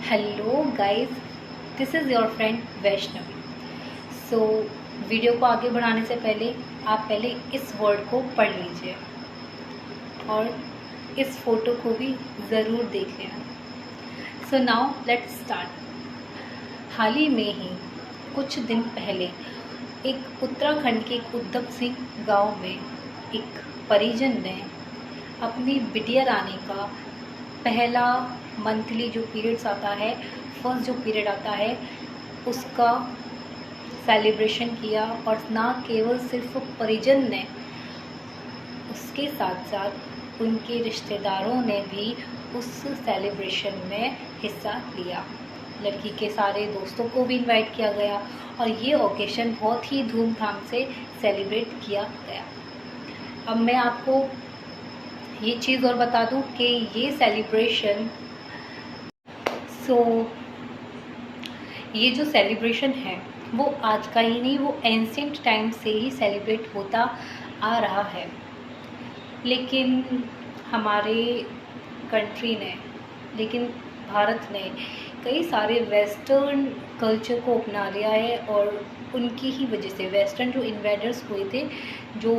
Hello guys, this is your friend Vaishnavi. So video को आगे बढ़ाने से पहले आप पहले इस वर्ड को पढ़ लीजिए और इस फोटो को भी ज़रूर देख लेना। So now let's start. हाल ही में ही कुछ दिन पहले एक उत्तराखंड के एक उद्धव सिंह गांव में एक परिजन ने अपनी बिटिया रानी का पहला मंथली जो पीरियड्स आता है, फर्स्ट जो पीरियड आता है, उसका सेलिब्रेशन किया। और ना केवल सिर्फ परिजन ने, उसके साथ साथ उनके रिश्तेदारों ने भी उस सेलिब्रेशन में हिस्सा लिया। लड़की के सारे दोस्तों को भी इनवाइट किया गया और ये ओकेशन बहुत ही धूमधाम से सेलिब्रेट किया गया। अब मैं आपको ये चीज़ और बता दूं कि ये सेलिब्रेशन ये जो सेलिब्रेशन है वो आज का ही नहीं, वो एंशिएंट टाइम से ही सेलिब्रेट होता आ रहा है। लेकिन हमारे कंट्री ने, लेकिन भारत ने कई सारे वेस्टर्न कल्चर को अपना लिया है और उनकी ही वजह से वेस्टर्न जो इन्वेडर्स हुए थे, जो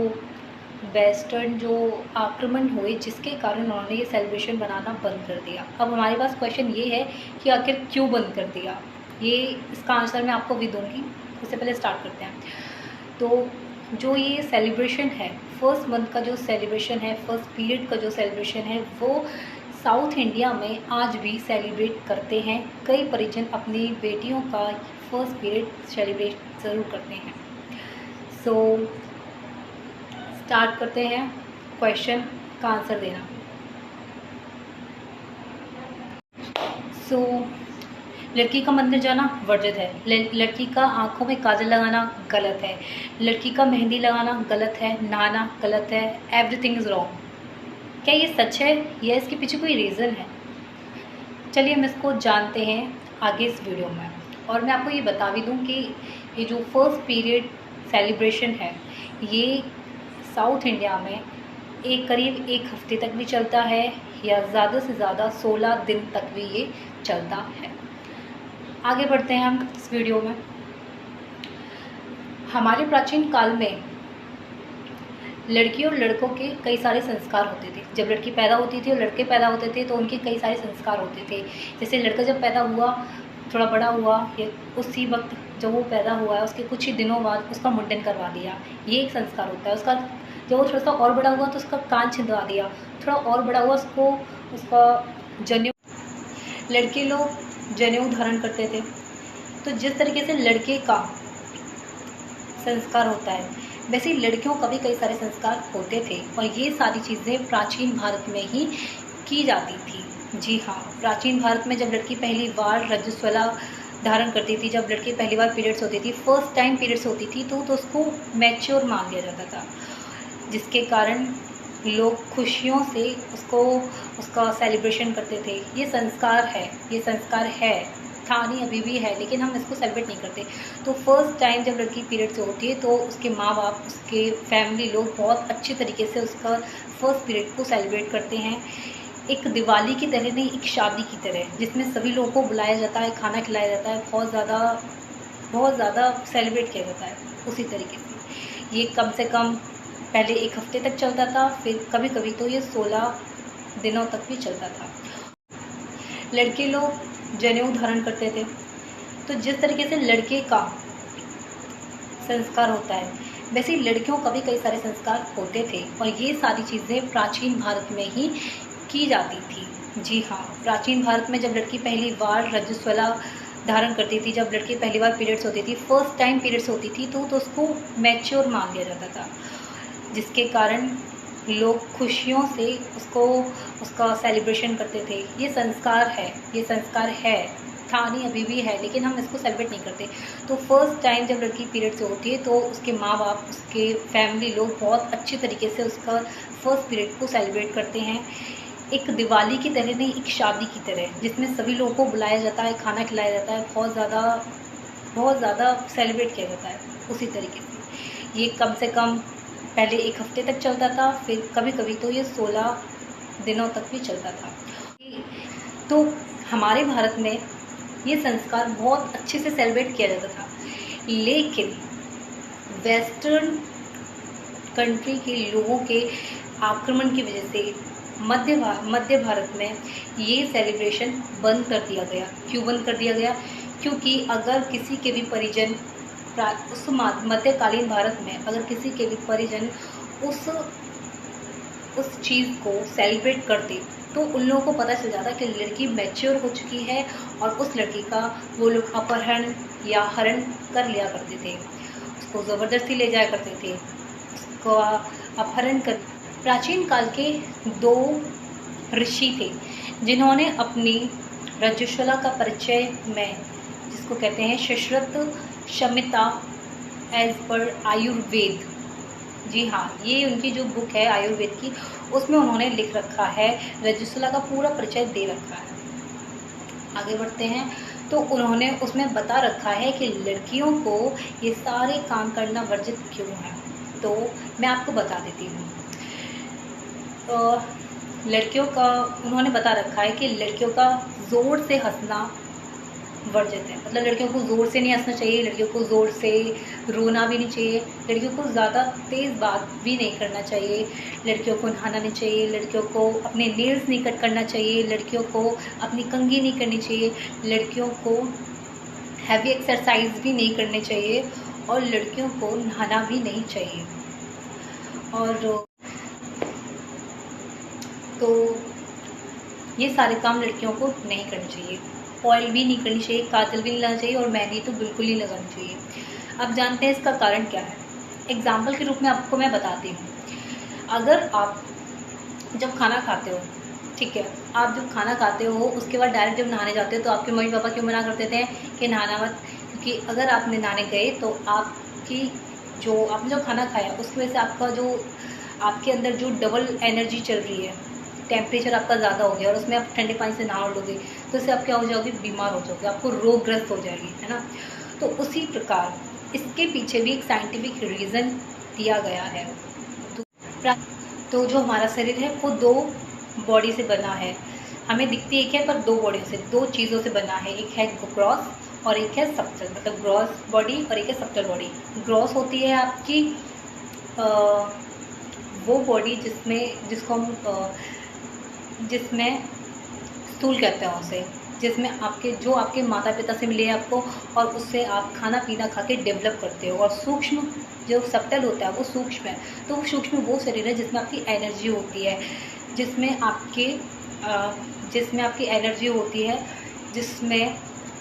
वेस्टर्न जो आक्रमण हुए, जिसके कारण उन्होंने ये सेलिब्रेशन बनाना बंद कर दिया। अब हमारे पास क्वेश्चन ये है कि आखिर क्यों बंद कर दिया, ये इसका आंसर मैं आपको भी दूंगी। उससे पहले स्टार्ट करते हैं। तो जो ये सेलिब्रेशन है, फर्स्ट मंथ का जो सेलिब्रेशन है, फर्स्ट पीरियड का जो सेलिब्रेशन है, वो साउथ इंडिया में आज भी सेलिब्रेट करते हैं। कई परिजन अपनी बेटियों का फर्स्ट पीरियड सेलिब्रेट ज़रूर करते हैं। सो स्टार्ट करते हैं क्वेश्चन का आंसर देना। लड़की का मंदिर जाना वर्जित है, लड़की का आंखों में काजल लगाना गलत है, लड़की का मेहंदी लगाना गलत है, नहाना गलत है, एवरीथिंग इज़ रॉन्ग। क्या ये सच है या इसके पीछे कोई रीज़न है? चलिए हम इसको जानते हैं आगे इस वीडियो में। और मैं आपको ये बता भी दूँ कि ये जो फर्स्ट पीरियड सेलिब्रेशन है, ये साउथ इंडिया में करीब एक हफ्ते तक भी चलता है या ज़्यादा से ज़्यादा 16 दिन तक भी ये चलता है। आगे बढ़ते हैं हम इस वीडियो में। हमारे प्राचीन काल में लड़की और लड़कों के कई सारे संस्कार होते थे। जब लड़की पैदा होती थी और लड़के पैदा होते थे तो उनके कई सारे संस्कार होते थे। जैसे लड़का जब पैदा हुआ, थोड़ा बड़ा हुआ, या उसी वक्त जब वो पैदा हुआ है उसके कुछ ही दिनों बाद उसका मुंडन करवा दिया, ये एक संस्कार होता है। उसका जब वो थोड़ा सा और बड़ा हुआ तो उसका कान छिंदवा दिया, थोड़ा और बड़ा हुआ उसका जनेऊ, लड़के लोग जनेऊ धारण करते थे। तो जिस तरीके से लड़के का संस्कार होता है, वैसे ही लड़कियों का भी कई सारे संस्कार होते थे और ये सारी चीज़ें प्राचीन भारत में ही की जाती थी। जी हाँ, प्राचीन भारत में जब लड़की पहली बार रजस्वला धारण करती थी, जब लड़की पहली बार पीरियड्स होती थी, फर्स्ट टाइम पीरियड्स होती थी, तो उसको मैच्योर मान लिया जाता था, जिसके कारण लोग खुशियों से उसका सेलिब्रेशन करते थे। ये संस्कार है, था नहीं, अभी भी है, लेकिन हम इसको सेलिब्रेट नहीं करते। तो फर्स्ट टाइम जब लड़की पीरियड से होती है तो उसके माँ बाप, उसके फैमिली लोग बहुत अच्छे तरीके से उसका फर्स्ट पीरियड को सेलिब्रेट करते हैं। एक दिवाली की तरह नहीं, एक शादी की तरह, जिसमें सभी लोगों को बुलाया जाता है, खाना खिलाया जाता है, बहुत ज़्यादा सेलिब्रेट किया जाता है। उसी तरीके से ये कम से कम पहले एक हफ्ते तक चलता था, फिर कभी कभी तो ये 16 दिनों तक भी चलता था। लड़के लोग जनेऊ धारण करते थे। तो जिस तरीके से लड़के का संस्कार होता है, वैसे ही लड़कियों का भी कई सारे संस्कार होते थे और ये सारी चीज़ें प्राचीन भारत में ही की जाती थी। जी हाँ, प्राचीन भारत में जब लड़की पहली बार रजस्वला धारण करती थी, जब लड़की पहली बार पीरियड्स होती थी, फर्स्ट टाइम पीरियड्स होती थी, तो उसको मैच्योर मान लिया जाता था, जिसके कारण लोग खुशियों से उसका सेलिब्रेशन करते थे। ये संस्कार है, था नहीं, अभी भी है, लेकिन हम इसको सेलिब्रेट नहीं करते। तो फर्स्ट टाइम जब लड़की पीरियड से होती है तो उसके माँ बाप, उसके फैमिली लोग बहुत अच्छे तरीके से उसका फर्स्ट पीरियड को सेलिब्रेट करते हैं। एक दिवाली की तरह नहीं, एक शादी की तरह, जिसमें सभी लोगों को बुलाया जाता है, खाना खिलाया जाता है, बहुत ज़्यादा सेलिब्रेट किया जाता है। उसी तरीके से ये कम से कम पहले एक हफ्ते तक चलता था, फिर कभी कभी तो ये 16 दिनों तक भी चलता था। तो हमारे भारत में ये संस्कार बहुत अच्छे से सेलिब्रेट किया जाता था। लेकिन वेस्टर्न कंट्री के लोगों के आक्रमण की वजह से मध्य भारत में ये सेलिब्रेशन बंद कर दिया गया। क्यों बंद कर दिया गया? क्योंकि अगर किसी के भी परिजन उस मध्यकालीन भारत में अगर किसी के भी परिजन उस चीज़ को सेलिब्रेट करते तो उन लोगों को पता चल जाता कि लड़की मैच्योर हो चुकी है और उस लड़की का वो लोग अपहरण या हरण कर लिया करते थे, उसको ज़बरदस्ती ले जाया करते थे, उसको अपहरण कर। प्राचीन काल के 2 ऋषि थे जिन्होंने अपनी रजस्वला का परिचय में, जिसको कहते हैं सुश्रुत संहिता एज पर आयुर्वेद, जी हाँ, ये उनकी जो बुक है आयुर्वेद की, उसमें उन्होंने लिख रखा है, रजस्वला का पूरा परिचय दे रखा है। आगे बढ़ते हैं तो उन्होंने उसमें बता रखा है कि लड़कियों को ये सारे काम करना वर्जित क्यों है। तो मैं आपको बता देती हूँ। लड़कियों का उन्होंने बता रखा है कि लड़कियों का ज़ोर से हंसना वर्जित है। मतलब लड़कियों को ज़ोर से नहीं हंसना चाहिए, लड़कियों को ज़ोर से रोना भी नहीं चाहिए, लड़कियों को ज़्यादा तेज़ बात भी नहीं करना चाहिए, लड़कियों को नहाना नहीं चाहिए, लड़कियों को अपने नेल्स नहीं कट करना चाहिए, लड़कियों को अपनी कंघी नहीं करनी चाहिए, लड़कियों को हैवी एक्सरसाइज भी नहीं करनी चाहिए और लड़कियों को नहाना भी नहीं चाहिए। और तो ये सारे काम लड़कियों को नहीं करने चाहिए। ऑयल भी नहीं करनी चाहिए, काजल भी नहीं लगाना चाहिए और मेहंदी तो बिल्कुल ही लगानी चाहिए। अब जानते हैं इसका कारण क्या है। एग्जाम्पल के रूप में आपको मैं बताती हूँ। अगर आप जब खाना खाते हो, ठीक है, आप जब खाना खाते हो उसके बाद डायरेक्ट जब नहाने जाते हो तो आपके मम्मी पापा क्यों मना करते थे कि नहाना मत? क्योंकि अगर आपने नहाने गए तो आपने जो खाना खाया उसकी वजह से आपके अंदर जो डबल एनर्जी चल रही है, टेम्परेचर आपका ज़्यादा हो गया और उसमें आप ठंडे पानी से नहा लोगे तो इससे आप क्या हो जाओगे? बीमार हो जाओगे, आपको रोगग्रस्त हो जाएगी, है ना। तो उसी प्रकार इसके पीछे भी एक साइंटिफिक रीज़न दिया गया है। तो जो हमारा शरीर है वो 2 बॉडी से बना है, हमें दिखती एक है पर 2 बॉडी से, 2 चीज़ों से बना है। एक है ग्रॉस और एक है सबटल, मतलब ग्रॉस बॉडी और एक है सबटल बॉडी। ग्रॉस होती है आपकी वो बॉडी जिसमें स्थूल कहते हैं उसे, जिसमें आपके माता पिता से मिले आपको और उससे आप खाना पीना खा के डेवलप करते हो। और सूक्ष्म जो सबटल होता है वो सूक्ष्म है। तो वो सूक्ष्म वो शरीर है जिसमें आपकी एनर्जी होती है, जिसमें आपकी एनर्जी होती है, जिसमें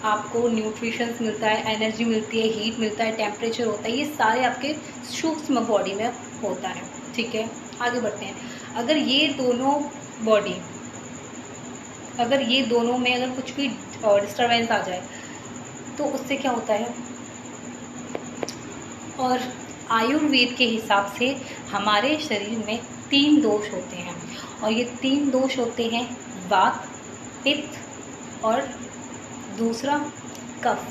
आपको न्यूट्रिशंस मिलता है, एनर्जी मिलती है, हीट मिलता है, टेम्परेचर होता है। ये सारे आपके सूक्ष्म बॉडी में होता है, ठीक है। आगे बढ़ते हैं। अगर ये दोनों में अगर कुछ भी डिस्टर्बेंस आ जाए तो उससे क्या होता है। और आयुर्वेद के हिसाब से हमारे शरीर में 3 दोष होते हैं और ये 3 दोष होते हैं वात, पित्त और दूसरा कफ।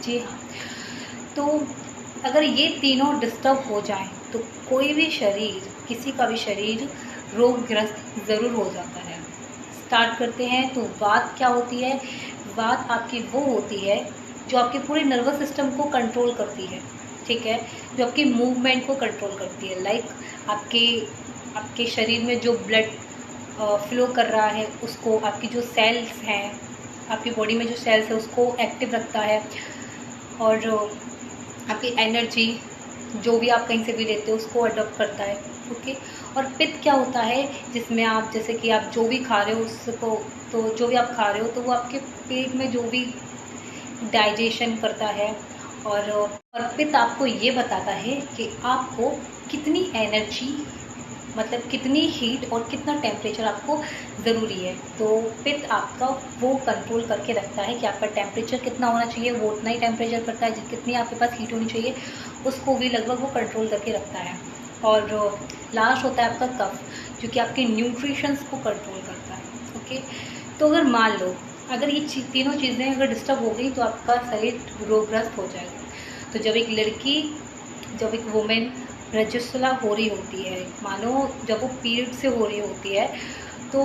जी हाँ, तो अगर ये तीनों डिस्टर्ब हो जाएं तो किसी का भी शरीर रोगग्रस्त ज़रूर हो जाता है। स्टार्ट करते हैं। तो वात क्या होती है? वात आपकी वो होती है जो आपके पूरे नर्वस सिस्टम को कंट्रोल करती है, ठीक है, जो आपकी मूवमेंट को कंट्रोल करती है। लाइक आपके शरीर में जो ब्लड फ्लो कर रहा है उसको, आपकी जो सेल्स हैं, आपकी बॉडी में जो सेल्स है उसको एक्टिव रखता है और जो आपकी एनर्जी जो भी आप कहीं से भी लेते हो उसको अडॉप्ट करता है, ओके। और पित्त क्या होता है? जिसमें आप जैसे कि आप जो भी खा रहे हो तो वो आपके पेट में जो भी डाइजेशन करता है। और पित्त आपको ये बताता है कि आपको कितनी एनर्जी, मतलब कितनी हीट और कितना टेम्परेचर आपको ज़रूरी है। तो पित्त आपका वो कंट्रोल करके रखता है कि आपका टेम्परेचर कितना होना चाहिए, वो उतना ही टेम्परेचर करता है। कितनी आपके पास हीट होनी चाहिए उसको भी लगभग वो कंट्रोल करके रखता है। और लास्ट होता है आपका कफ, जो कि आपके न्यूट्रिशंस को कंट्रोल करता है, ओके। तो अगर मान लो अगर ये तीनों चीज़ें अगर डिस्टर्ब हो गई तो आपका शरीर रोगग्रस्त हो जाएगा। तो जब एक वुमेन रजस्वला हो रही होती है, मानो जब वो पीरियड से हो रही होती है, तो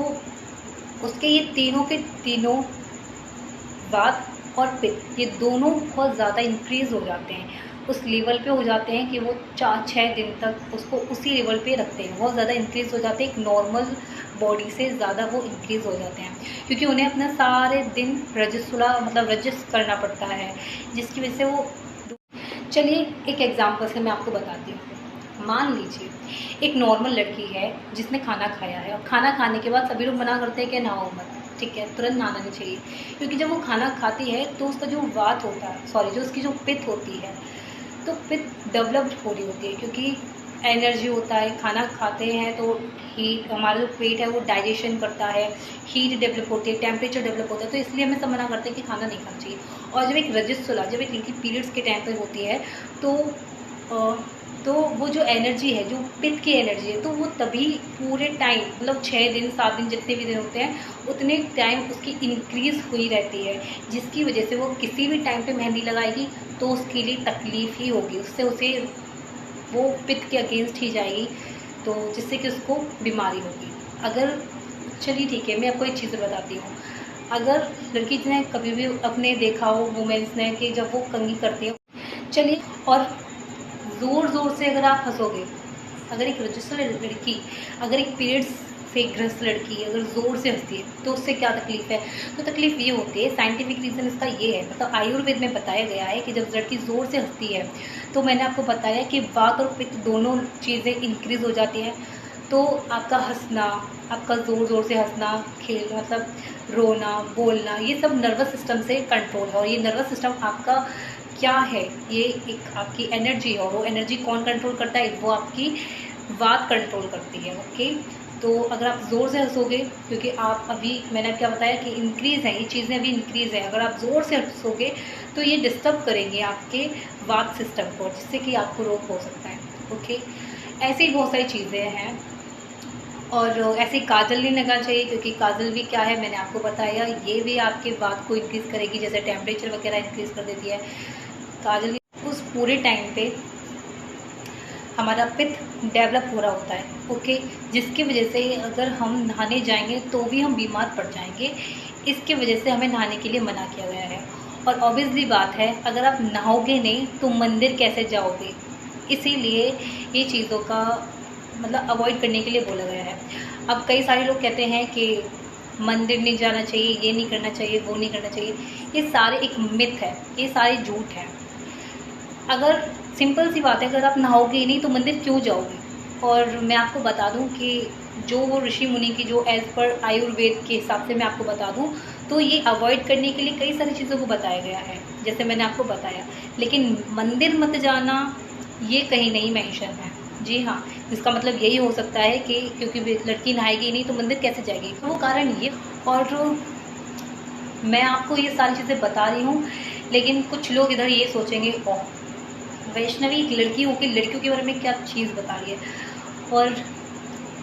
उसके ये तीनों के तीनों वात, और पित्त, ये दोनों बहुत ज़्यादा इंक्रीज़ हो जाते हैं, उस लेवल पे हो जाते हैं कि वो 4-6 दिन तक उसको उसी लेवल पे रखते हैं। बहुत ज़्यादा इंक्रीज़ हो जाते हैं, एक नॉर्मल बॉडी से ज़्यादा वो इंक्रीज़ हो जाते हैं, क्योंकि उन्हें अपना सारे दिन रजिस्ट करना पड़ता है, जिसकी वजह से वो। चलिए एक एग्जांपल से मैं आपको बताती हूँ। मान लीजिए एक नॉर्मल लड़की है जिसने खाना खाया है, और खाना खाने के बाद सभी लोग मना करते हैं कि नहाओ मत, ठीक है, तुरंत नहाना नहीं चाहिए, क्योंकि जब वो खाना खाती है तो उसका जो वात होता है, जो उसकी जो पित्त होती है, तो पित्त डेवलप्ड हो रही होती है, क्योंकि एनर्जी होता है, खाना खाते हैं तो हीट, हमारा जो पेट है वो डाइजेशन करता है, हीट डेवलप होती है, टेम्परेचर डेवलप होता है, तो इसलिए हमें सब मना करते हैं कि खाना नहीं खाना चाहिए। और जब एक रजस्वला, जब एक लड़की पीरियड्स के टाइम पर होती है तो वो जो एनर्जी है, जो पित्त की एनर्जी है, तो वो तभी पूरे टाइम, मतलब 6 दिन 7 दिन जितने भी दिन होते हैं उतने टाइम उसकी इंक्रीज़ हुई रहती है, जिसकी वजह से वो किसी भी टाइम पे मेहंदी लगाएगी तो उसके लिए तकलीफ़ ही होगी, उससे उसे वो पित्त के अगेंस्ट ही जाएगी, तो जिससे कि उसको बीमारी होगी। अगर चलिए ठीक है, मैं आपको एक चीज़ बताती हूँ। अगर लड़की ने कभी भी अपने देखा हो वुमेन्स ने कि जब वो कंघी करती है, चलिए, और ज़ोर से अगर आप हंसोगे, अगर एक रजिस्टर लड़की, अगर एक पीरियड्स से ग्रस्त लड़की अगर ज़ोर से हंसती है तो उससे क्या तकलीफ़ है? तो तकलीफ़ ये होती है, साइंटिफिक रीज़न इसका ये है, मतलब आयुर्वेद में बताया गया है कि जब लड़की ज़ोर से हंसती है, तो मैंने आपको बताया कि वात और पित्त दोनों चीज़ें इंक्रीज़ हो जाती हैं, तो आपका हंसना, आपका ज़ोर से हंसना, खेल, मतलब रोना, बोलना, ये सब नर्वस सिस्टम से कंट्रोल है। और ये नर्वस सिस्टम आपका क्या है, ये एक आपकी एनर्जी है, और वो एनर्जी कौन कंट्रोल करता है? वो आपकी वात कंट्रोल करती है। ओके, तो अगर आप ज़ोर से हंसोगे, क्योंकि आप अभी, मैंने क्या बताया कि इंक्रीज़ है, ये चीज़ें अभी इंक्रीज़ है, अगर आप ज़ोर से हंसोगे तो ये डिस्टर्ब करेंगे आपके वात सिस्टम को, जिससे कि आपको रोग हो सकता है। ओके, ऐसे ही बहुत सारी चीज़ें हैं। और ऐसे ही काजल नहीं लगाना चाहिए, क्योंकि काजल भी क्या है, मैंने आपको बताया, ये भी आपके वात को इंक्रीज़ करेगी, जैसे टेम्परेचर वगैरह इंक्रीज़ कर देती है काजल। उस पूरे टाइम पे हमारा पित्त डेवलप हो रहा होता है, ओके, जिसकी वजह से अगर हम नहाने जाएंगे तो भी हम बीमार पड़ जाएंगे, इसकी वजह से हमें नहाने के लिए मना किया गया है। और ऑब्वियसली बात है, अगर आप नहाओगे नहीं तो मंदिर कैसे जाओगे? इसीलिए ये चीज़ों का मतलब अवॉइड करने के लिए बोला गया है। अब कई सारे लोग कहते हैं कि मंदिर नहीं जाना चाहिए, ये नहीं करना चाहिए, वो नहीं करना चाहिए, ये सारे एक मिथ है, ये सारे झूठ है। अगर सिंपल सी बात है, अगर आप नहाओगे ही नहीं तो मंदिर क्यों जाओगे? और मैं आपको बता दूं कि जो वो ऋषि मुनि की, जो एज़ पर आयुर्वेद के हिसाब से मैं आपको बता दूं, तो ये अवॉइड करने के लिए कई सारी चीज़ों को बताया गया है, जैसे मैंने आपको बताया। लेकिन मंदिर मत जाना, ये कहीं नहीं मेंशन है। जी हाँ, इसका मतलब यही हो सकता है कि क्योंकि लड़की नहाएगी नहीं तो मंदिर कैसे जाएगी, तो वो कारण ये। और मैं आपको ये सारी चीज़ें बता रही हूँ, लेकिन कुछ लोग इधर ये सोचेंगे, ओह वैष्णवी एक लड़की होकर लड़कियों के बारे में क्या चीज़ बता रही है। और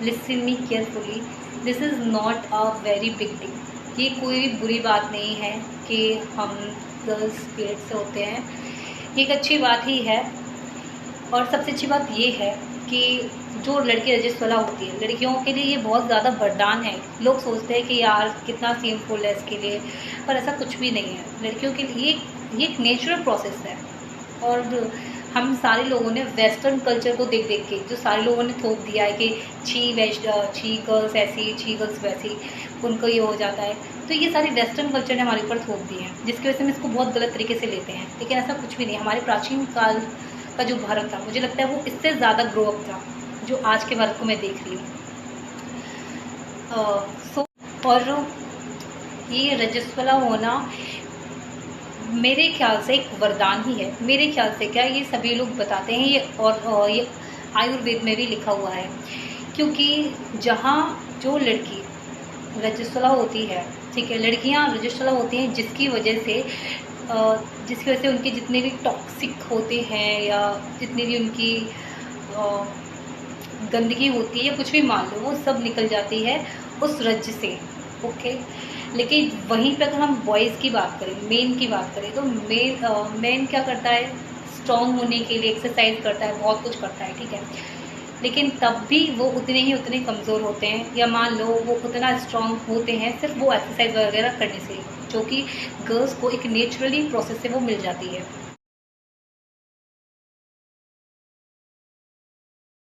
listen me carefully, this is not a very big deal, ये कोई भी बुरी बात नहीं है कि हम गर्ल्स पीरियड से होते हैं, ये एक अच्छी बात ही है। और सबसे अच्छी बात ये है कि जो लड़की रजस्वला होती है, लड़कियों के लिए ये बहुत ज़्यादा वरदान है। लोग सोचते हैं कि यार कितना सीमफुल है इसके लिए, पर ऐसा कुछ भी नहीं है। लड़कियों के लिए ये एक नेचुरल प्रोसेस है। और हम सारे लोगों ने वेस्टर्न कल्चर को देख देख के, जो सारे लोगों ने थोप दिया है कि छी गर्ल्स ऐसी, छी गर्ल्स वैसी, उनको ये हो जाता है, तो ये सारी वेस्टर्न कल्चर ने हमारे ऊपर थोप दिए हैं, जिसकी वजह से हम इसको बहुत गलत तरीके से लेते हैं। लेकिन ऐसा कुछ भी नहीं। हमारे प्राचीन काल का जो भारत था, मुझे लगता है वो इससे ज़्यादा ग्रो अप था जो आज के भारत को मैं देख रही हूँ। और ये रजस्वला होना मेरे ख्याल से एक वरदान ही है। मेरे ख्याल से क्या, ये सभी लोग बताते हैं ये, और ये आयुर्वेद में भी लिखा हुआ है। क्योंकि जहाँ जो लड़की रजस्वला होती है, ठीक है, लड़कियाँ रजस्वला होती हैं, जिसकी वजह से उनके जितने भी टॉक्सिक होते हैं या जितनी भी उनकी गंदगी होती है या कुछ भी मान लो, वो सब निकल जाती है उस रज से। ओके, लेकिन वहीं पर अगर हम बॉयज़ की बात करें, मेन की बात करें, तो मेन क्या करता है, स्ट्रॉन्ग होने के लिए एक्सरसाइज करता है, बहुत कुछ करता है, ठीक है, लेकिन तब भी वो उतने कमज़ोर होते हैं, या मान लो वो उतना स्ट्रॉन्ग होते हैं सिर्फ वो एक्सरसाइज वगैरह करने से। जो कि गर्ल्स को एक नेचुरली प्रोसेस से वो मिल जाती है।